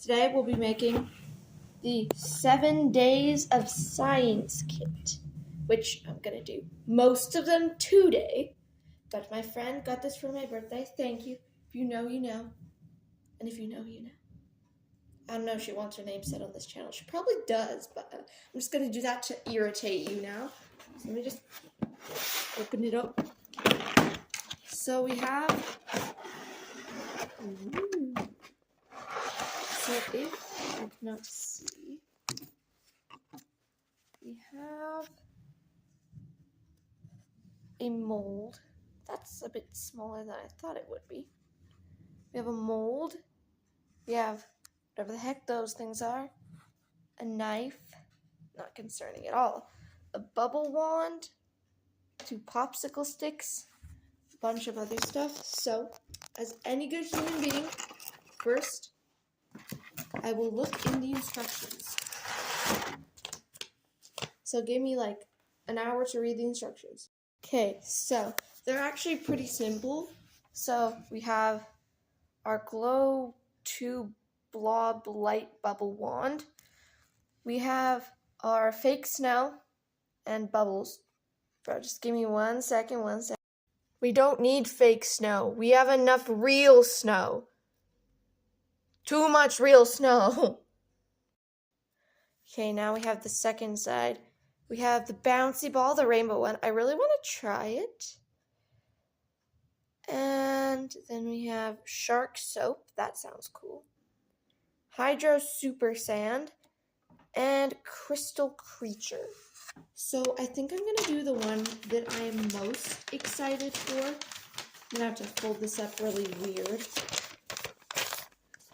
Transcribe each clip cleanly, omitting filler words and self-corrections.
Today we'll be making the 7 days of science kit, which I'm going to do most of them today, but my friend got this for my birthday. Thank you. If you know, you know. And if you know, you know. I don't know if she wants her name said on this channel. She probably does, but I'm just going to do that to irritate you now. So let me just open it up. So we have... So if you cannot see, we have a mold. That's a bit smaller than I thought it would be. We have a mold. We have whatever the heck those things are. A knife. Not concerning at all. A bubble wand. 2 popsicle sticks. A bunch of other stuff. So, as any good human being, first, I will look in the instructions. So give me like an hour to read the instructions. Okay, so they're actually pretty simple. So we have our glow tube blob light bubble wand. We have our fake snow and bubbles. Bro, just give me 1 second, 1 second. We don't need fake snow. We have enough real snow. Too much real snow. Okay, now we have the second side. We have the bouncy ball, the rainbow one. I really want to try it. And then we have shark soap. That sounds cool. Hydro super sand. And crystal creature. So I think I'm going to do the one that I am most excited for. I'm going to have to fold this up really weird.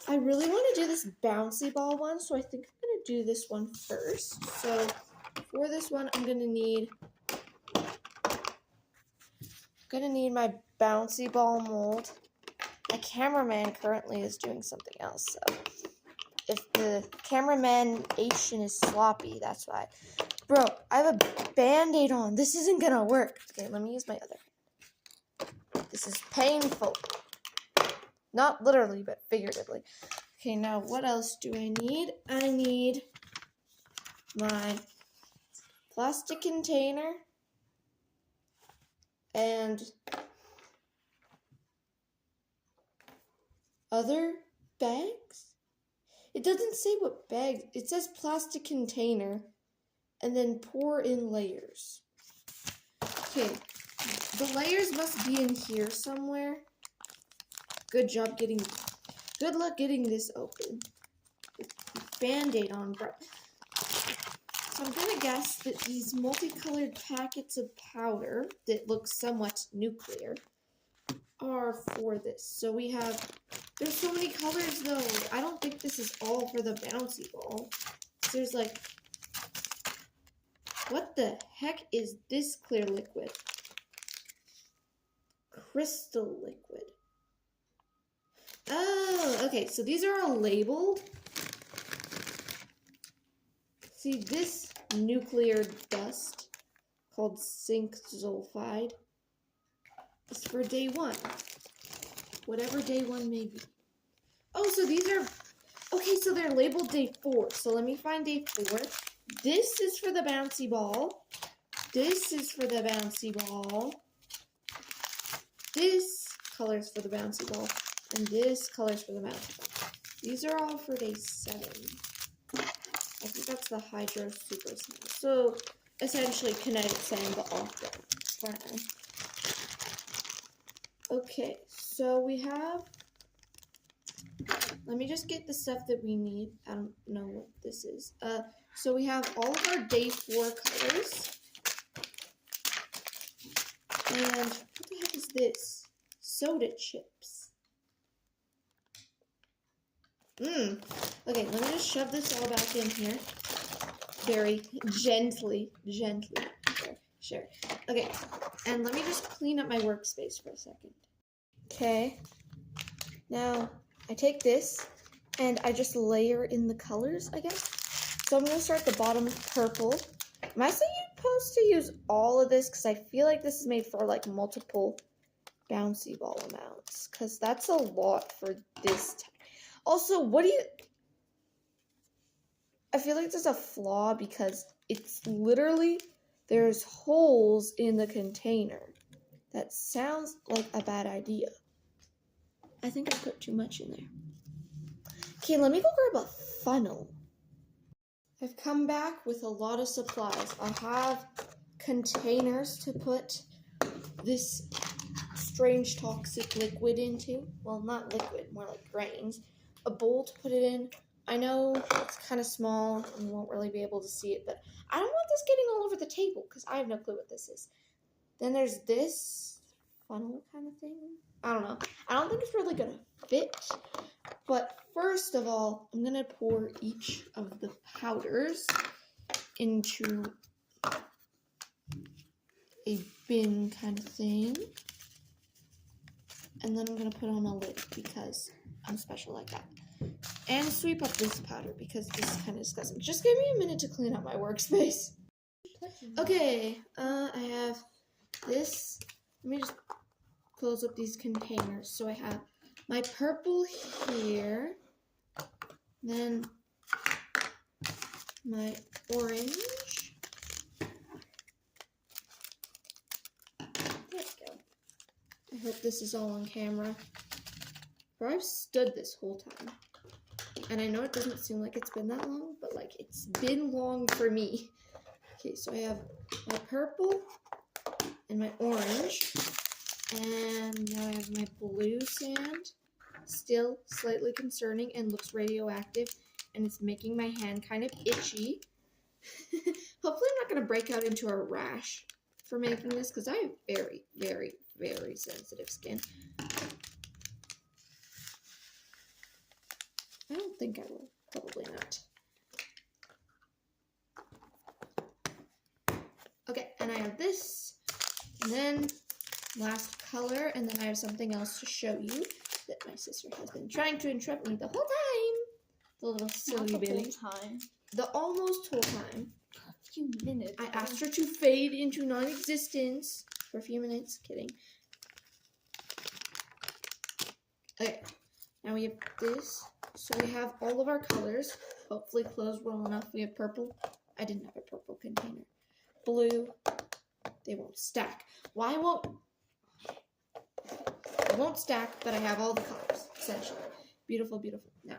I really want to do this bouncy ball one, so I think I'm going to do this one first. So for this one, I'm going to need my bouncy ball mold. My cameraman currently is doing something else, so if the cameraman-ation is sloppy, that's why. Bro, I have a Band-Aid on. This isn't going to work. Okay, let me use my other hand. This is painful. Not literally, but figuratively. Okay, now what else do I need? I need my plastic container and other bags? It doesn't say what bags. It says plastic container and then pour in layers. Okay, the layers must be in here somewhere. Good luck getting this open. Band-Aid on, bro. So I'm gonna guess that these multicolored packets of powder that look somewhat nuclear are for this. So we have, there's so many colors though. I don't think this is all for the bouncy ball. There's like, what the heck is this clear liquid? Crystal liquid. Oh, okay, so these are all labeled. See, this nuclear dust called zinc sulfide is for day 1. Whatever day 1 may be. Oh, so these are... Okay, so they're labeled day 4. So let me find day 4. This is for the bouncy ball. This is for the bouncy ball. This color's for the bouncy ball. And this color's for the bouncy ball. These are all for day 7. I think that's the hydro super sand. So essentially kinetic sand, but off brand. Okay, so we have, let me just get the stuff that we need. I don't know what this is. So we have all of our day 4 colors. And what the heck is this? Soda chips. Okay, let me just shove this all back in here. Very gently. Sure. Okay, and let me just clean up my workspace for a second. Okay, now I take this and I just layer in the colors, I guess. So I'm going to start at the bottom with purple. Am I supposed to use all of this? Because I feel like this is made for like multiple bouncy ball amounts. Because that's a lot for this time. Also, what do you... I feel like there's a flaw because it's literally, there's holes in the container. That sounds like a bad idea. I think I put too much in there. Okay, let me go grab a funnel. I've come back with a lot of supplies. I have containers to put this strange toxic liquid into. Well, not liquid, more like grains. A bowl to put it in. I know it's kind of small and you won't really be able to see it, but I don't want this getting all over the table because I have no clue what this is. Then there's this funnel kind of thing. I don't know. I don't think it's really going to fit. But first of all, I'm going to pour each of the powders into a bin kind of thing. And then I'm going to put on a lid because I'm special like that. And sweep up this powder because this is kind of disgusting. Just give me a minute to clean up my workspace. Okay, I have this. Let me just close up these containers. So I have my purple here. Then my orange. There we go. I hope this is all on camera. For I've stood this whole time. And I know it doesn't seem like it's been that long, but like it's been long for me. Okay, so I have my purple and my orange. And now I have my blue sand. Still slightly concerning and looks radioactive. And it's making my hand kind of itchy. Hopefully I'm not going to break out into a rash for making this because I have very, very, very sensitive skin. I don't think I will. Probably not. Okay, and I have this. And then last color. And then I have something else to show you that my sister has been trying to interrupt me the whole time. The little silly bitty. The almost whole time. A few minutes. I asked her to fade into non-existence for a few minutes. Kidding. Okay, now we have this. So we have all of our colors, hopefully closed well enough. We have purple. I didn't have a purple container. Blue. They won't stack. Why won't... It won't stack, but I have all the colors, essentially. Beautiful, beautiful. Now,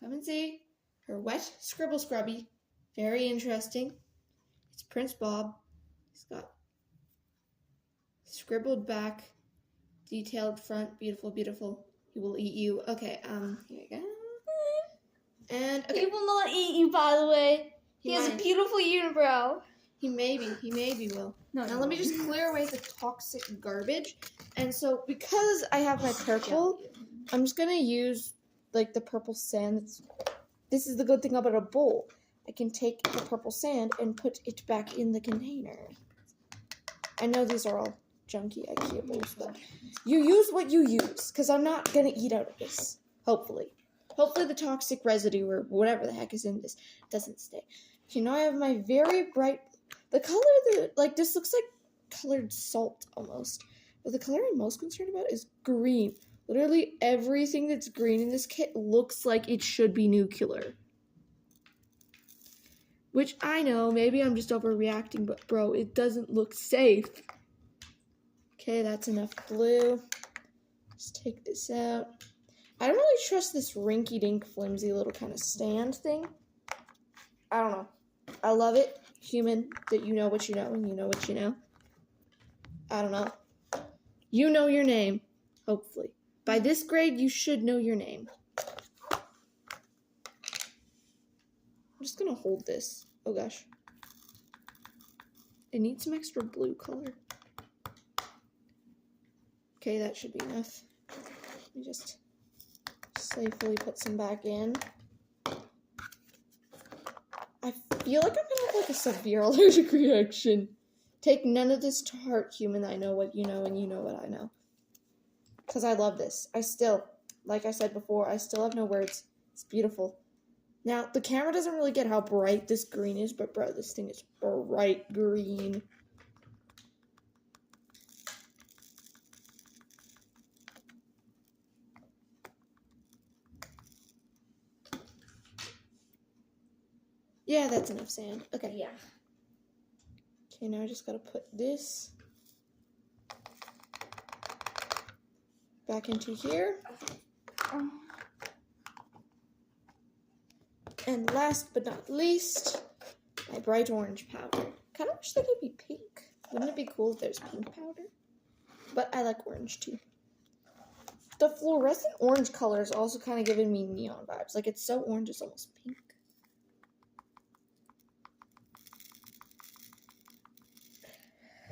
come and see her wet scribble scrubby. Very interesting. It's Prince Bob. He's got scribbled back, detailed front. Beautiful, beautiful. He will eat you. Okay, here you go. And okay. He will not eat you, by the way. He has a beautiful unibrow. He maybe will. No, now let me just clear away the toxic garbage. And so because I have my purple, I'm just gonna use like the purple sand. This is the good thing about a bowl. I can take the purple sand and put it back in the container. I know these are all junky IKEA bowls, but you use what you use, because I'm not going to eat out of this, hopefully. Hopefully the toxic residue or whatever the heck is in this doesn't stay. Okay, now I have my very bright, the color that, like, this looks like colored salt almost, but the color I'm most concerned about is green. Literally everything that's green in this kit looks like it should be nuclear. Which I know, maybe I'm just overreacting, but bro, it doesn't look safe. Okay, that's enough blue. Just take this out. I don't really trust this rinky-dink flimsy little kind of stand thing. I don't know. I love it. Human, that you know what you know and you know what you know. I don't know. You know your name, hopefully. By this grade, you should know your name. I'm just gonna hold this. Oh gosh. It needs some extra blue color. Okay, that should be enough. Let me just safely put some back in. I feel like I'm gonna have like a severe allergic reaction. Take none of this to heart, human. I know what you know and you know what I know. Because I love this. I still, like I said before, I still have no words. It's beautiful. Now, the camera doesn't really get how bright this green is, but bro, this thing is bright green. Yeah, that's enough sand. Okay. Yeah. Okay, now I just gotta put this back into here. And last but not least, my bright orange powder. Kind of wish they could be pink. Wouldn't it be cool if there's pink powder? But I like orange too. The fluorescent orange color is also kind of giving me neon vibes. Like, it's so orange, it's almost pink.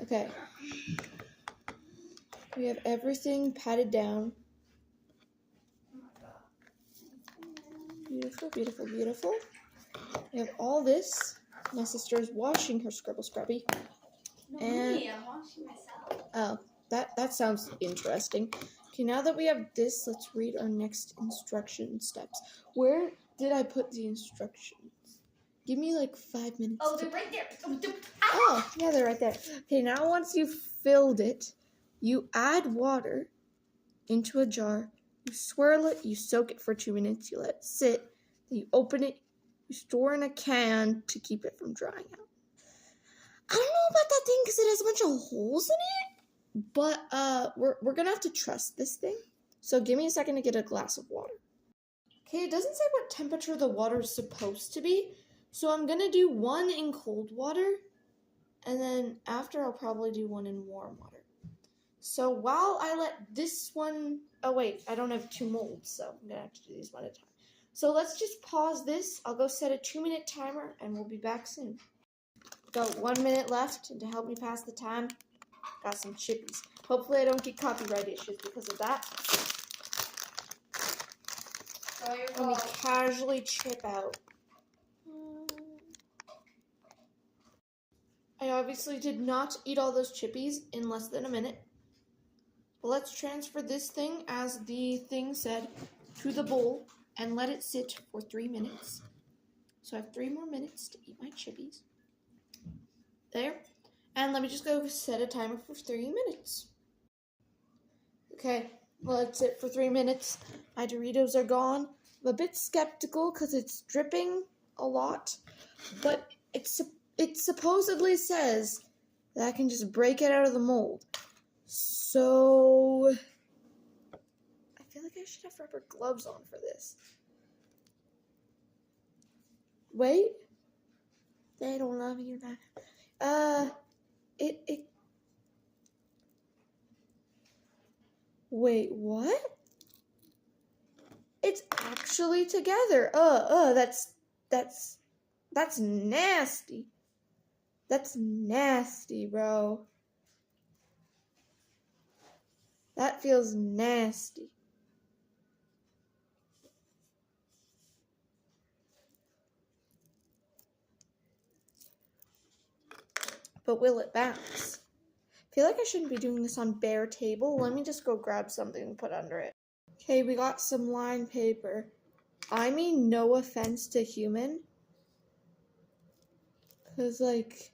Okay. We have everything patted down. Beautiful, beautiful, beautiful. We have all this. My sister is washing her Scribble Scrubby. No, And me, I'm washing myself. oh, that sounds interesting. Okay, now that we have this, let's read our next instruction steps. Where did I put the instructions? Give me like 5 minutes. Oh, they're right there. Oh, yeah, they're right there. Okay, now once you've filled it, you add water into a jar. You swirl it, you soak it for 2 minutes, you let it sit, then you open it, you store in a can to keep it from drying out. I don't know about that thing because it has a bunch of holes in it, but we're gonna have to trust this thing. So give me a second to get a glass of water. Okay, it doesn't say what temperature the water is supposed to be, so I'm gonna do one in cold water, and then after I'll probably do one in warm water. So while I let this one, oh wait, I don't have 2 molds, so I'm gonna have to do these one at a time. So let's just pause this. I'll go set a 2-minute timer and we'll be back soon. Got 1 minute left, and to help me pass the time, got some chippies. Hopefully I don't get copyright issues because of that. Let me casually chip out. I obviously did not eat all those chippies in less than a minute. But let's transfer this thing, as the thing said, to the bowl and let it sit for 3 minutes. So I have 3 more minutes to eat my chippies. There. And let me just go set a timer for 3 minutes. Okay, well, that's it for 3 minutes. My Doritos are gone. I'm a bit skeptical because it's dripping a lot, but it supposedly says that I can just break it out of the mold. So I feel like I should have rubber gloves on for this. Wait, they don't love you now. Wait, what? It's actually together. That's nasty. That's nasty, bro. That feels nasty. But will it bounce? I feel like I shouldn't be doing this on bare table. Let me just go grab something and put under it. Okay, we got some lined paper. I mean, no offense to human. Because, like,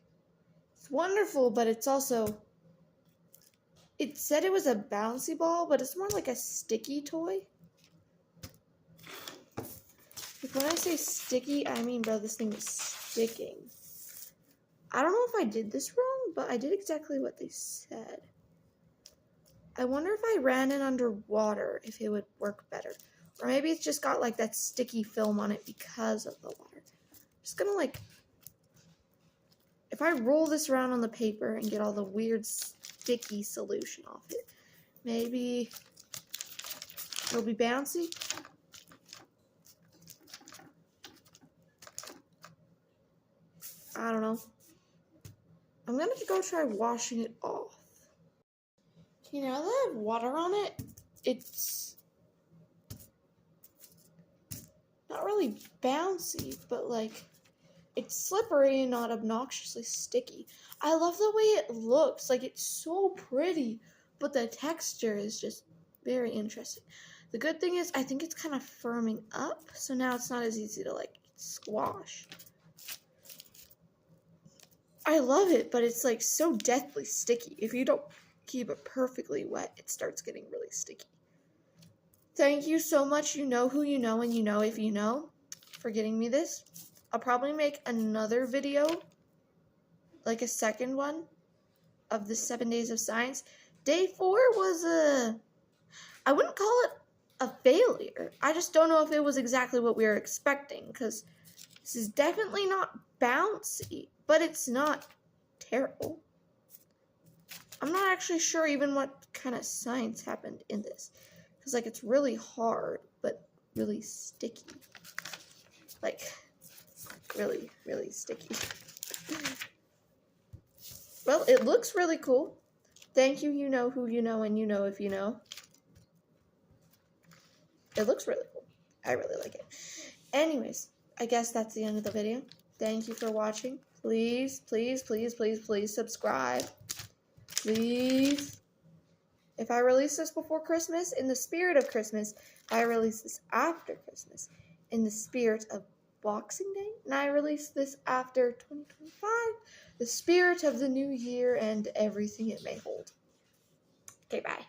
it's wonderful, but it's also... It said it was a bouncy ball, but it's more like a sticky toy. Like, when I say sticky, I mean, bro, this thing is sticking. I don't know if I did this wrong, but I did exactly what they said. I wonder if I ran it under water, if it would work better. Or maybe it's just got, like, that sticky film on it because of the water. I'm just gonna, like... If I roll this around on the paper and get all the weird sticky solution off it, maybe it'll be bouncy. I don't know. I'm gonna go try washing it off. Okay, now that I have water on it, it's not really bouncy, but like it's slippery and not obnoxiously sticky. I love the way it looks. Like, it's so pretty, but the texture is just very interesting. The good thing is I think it's kind of firming up, so now it's not as easy to, like, squash. I love it, but it's, like, so deathly sticky. If you don't keep it perfectly wet, it starts getting really sticky. Thank you so much. You know who you know, and you know if you know, for getting me this. I'll probably make another video, like a second one, of the 7 days of science. Day 4 was I wouldn't call it a failure. I just don't know if it was exactly what we were expecting, because this is definitely not bouncy, but it's not terrible. I'm not actually sure even what kind of science happened in this, because like it's really hard, but really sticky. Like, really, really sticky. Well, it looks really cool. Thank you, you know who you know, and you know if you know. It looks really cool. I really like it. Anyways, I guess that's the end of the video. Thank you for watching. Please, please, please, please, please subscribe. Please. If I release this before Christmas, in the spirit of Christmas, if I release this after Christmas, in the spirit of Boxing Day, and I release this after 2025, the spirit of the new year and everything it may hold. Okay, bye.